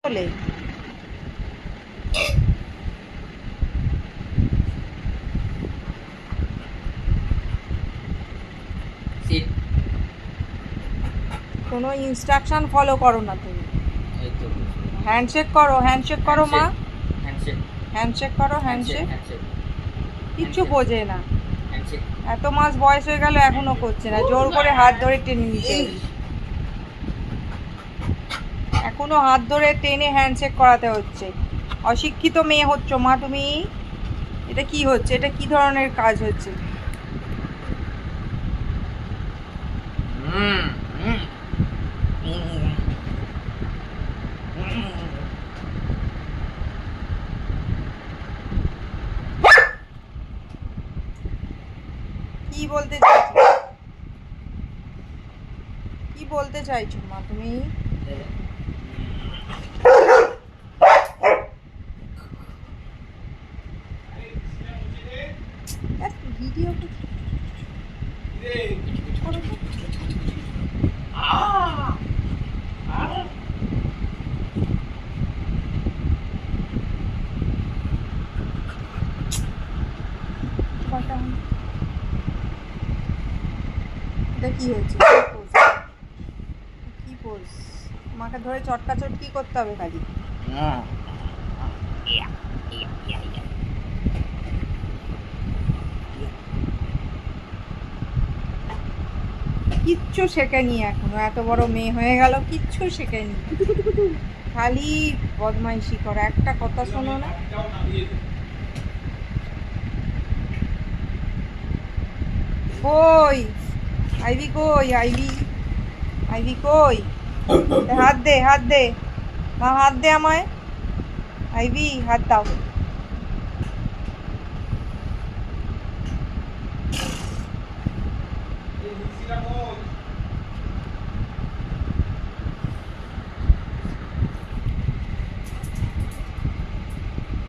বলে কোনো instruction follow করো না তুমি। হ্যান্ডশেক করো, হ্যান্ডশেক করো মা, হ্যান্ডশেক করো, হ্যান্ডশেক। কিচ্ছু বোঝে না, এত মাস বয়স হয়ে গেল এখনো করছে না। জোর করে হাত ধরে টেনে নিতে, এখনো হাত ধরে টেনে হ্যান্ডশেক করাতে হচ্ছে। অশিক্ষিত মেয়ে হচ্ছ মা তুমি। এটা কি হচ্ছে? এটা কি ধরনের কাজ হচ্ছে? কি বলতে চাইছো, কি বলতে চাইছো মা তুমি? ভিডিও এটা কি হচ্ছে? কি পোজ? আমাকে ধরে চটকা চটকি করতে হবে খালি। কিচ্ছু শেখেনি এখনো, এত বড় মেয়ে হয়ে গেল কিচ্ছু শেখেনি, খালি বদমাইশি করে, একটা কথা শোনো না। কই আইবি, কই আইবি, আইবি কই? হাত দে, হাত দে মা, হাত দে আমায়। আইবি, হাত দাও।